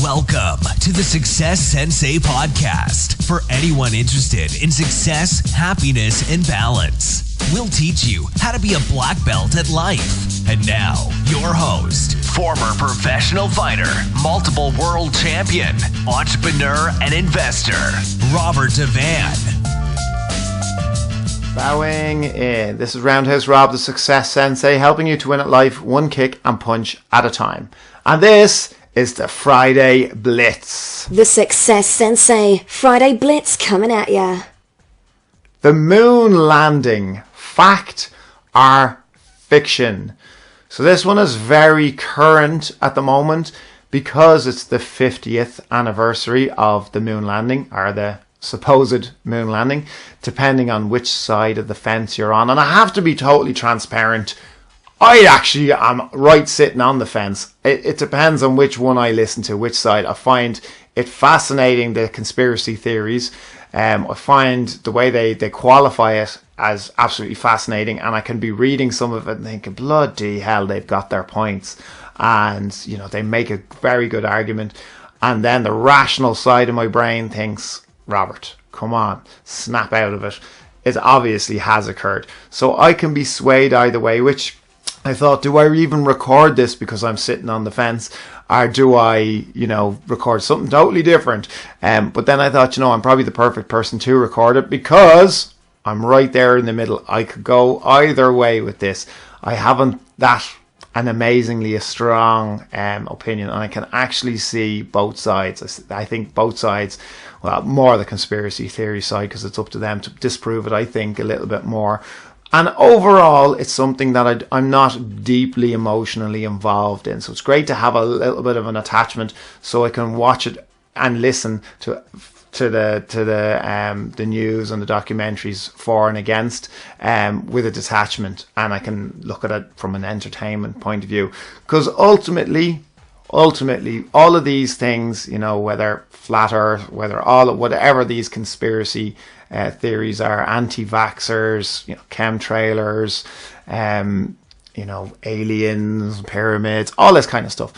Welcome to the Success Sensei Podcast for anyone interested in success, happiness, and balance. We'll teach you how to be a black belt at life. And now, your host, former professional fighter, multiple world champion, entrepreneur, and investor, Robert Devane. Bowing in. This is Roundhouse Rob, the Success Sensei, helping you to win at life one kick and punch at a time. And this is the Friday Blitz. The Success Sensei Friday Blitz coming at ya. The moon landing, fact or fiction? So this one is very current at the moment because it's the 50th anniversary of the moon landing, or the supposed moon landing, depending on which side of the fence you're on. And I have to be totally transparent. I actually am right sitting on the fence. It depends on which one I listen to, which side. I find it fascinating, the conspiracy theories. I find the way they qualify it as absolutely fascinating, and I can be reading some of it and thinking, bloody hell, they've got their points. And, you know, they make a very good argument. And then the rational side of my brain thinks, Robert, come on, snap out of it. It obviously has occurred. So I can be swayed either way, which I thought, do I even record this because I'm sitting on the fence? Or do I, record something totally different? But then I thought, I'm probably the perfect person to record it because I'm right there in the middle. I could go either way with this. I haven't an amazingly strong opinion, and I can actually see both sides. I think both sides, well, more the conspiracy theory side, because it's up to them to disprove it, I think, a little bit more. And overall, it's something that I'm not deeply emotionally involved in. So it's great to have a little bit of an attachment so I can watch it and listen to the news and the documentaries for and against with a detachment, and I can look at it from an entertainment point of view. Because ultimately, all of these things, whether flat earth, whatever these conspiracy theories are, anti-vaxxers, chemtrailers, aliens, pyramids, all this kind of stuff.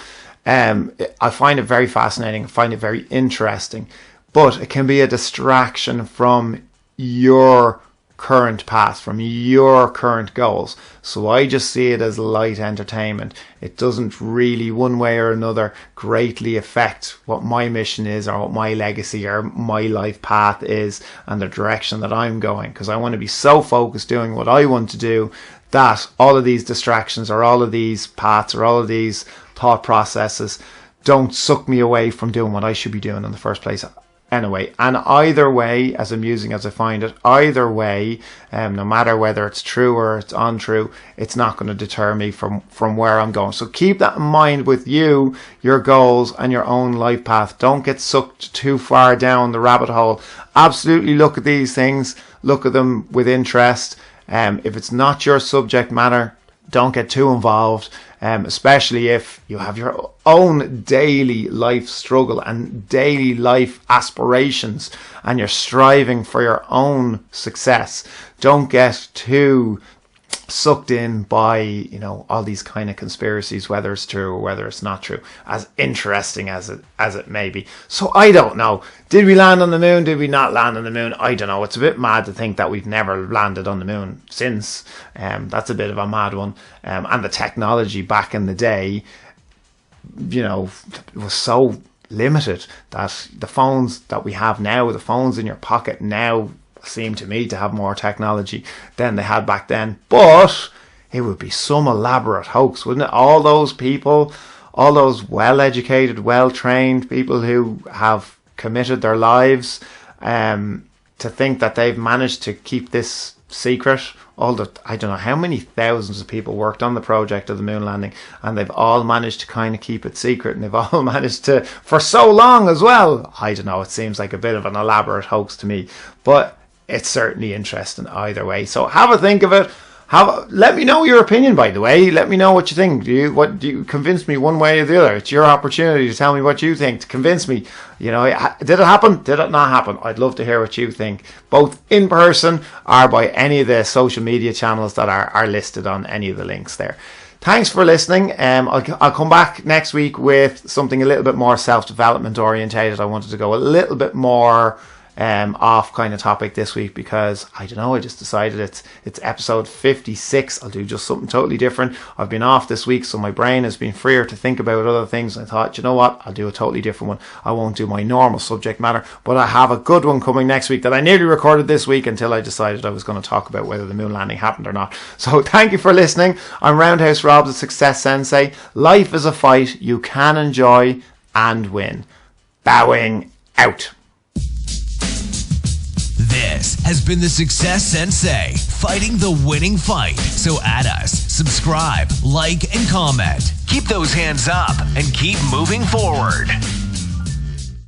I find it very fascinating. I find it very interesting, but it can be a distraction from your current path, from your current goals. So I just see it as light entertainment. It doesn't really, one way or another, greatly affect what my mission is, or what my legacy or my life path is, and the direction that I'm going, because I want to be so focused doing what I want to do that all of these distractions, or all of these paths, or all of these thought processes don't suck me away from doing what I should be doing in the first place. Anyway, and either way, as amusing as I find it, either way, no matter whether it's true or it's untrue, it's not going to deter me from where I'm going. So keep that in mind with you, your goals, and your own life path. Don't get sucked too far down the rabbit hole. Absolutely look at these things, look at them with interest. If it's not your subject matter, don't get too involved, especially if you have your own daily life struggle and daily life aspirations, and you're striving for your own success. Don't get too sucked in by all these kind of conspiracies, whether it's true or whether it's not true, as interesting as it may be. So I don't know, did we land on the moon, did we not land on the moon? I don't know. It's a bit mad to think that we've never landed on the moon since. That's a bit of a mad one. And the technology back in the day, was so limited that the phones that we have now, the phones in your pocket now, seem to me to have more technology than they had back then. But it would be some elaborate hoax, wouldn't it? All those people, all those well-educated, well-trained people who have committed their lives, to think that they've managed to keep this secret. I don't know how many thousands of people worked on the project of the moon landing, and they've all managed to kind of keep it secret, and they've all managed to for so long as well. I don't know, it seems like a bit of an elaborate hoax to me, but it's certainly interesting either way. So have a think of it. Let me know your opinion, by the way. Let me know what you think. Do you convince me one way or the other? It's your opportunity to tell me what you think, to convince me. Did it happen? Did it not happen? I'd love to hear what you think, both in person or by any of the social media channels that are listed on any of the links there. thanks for listening. I'll come back next week with something a little bit more self-development orientated. I wanted to go a little bit more off kind of topic this week because I don't know, I just decided it's episode 56. I'll do just something totally different. I've been off this week, so my brain has been freer to think about other things. I thought, you know what, I'll do a totally different one. I won't do my normal subject matter, but I have a good one coming next week that I nearly recorded this week until I decided I was going to talk about whether the moon landing happened or not. So thank you for listening. I'm Roundhouse Rob, the Success Sensei. Life is a fight you can enjoy and win. Bowing out. This has been the Success Sensei, fighting the winning fight. So add us, subscribe, like, and comment. Keep those hands up and keep moving forward.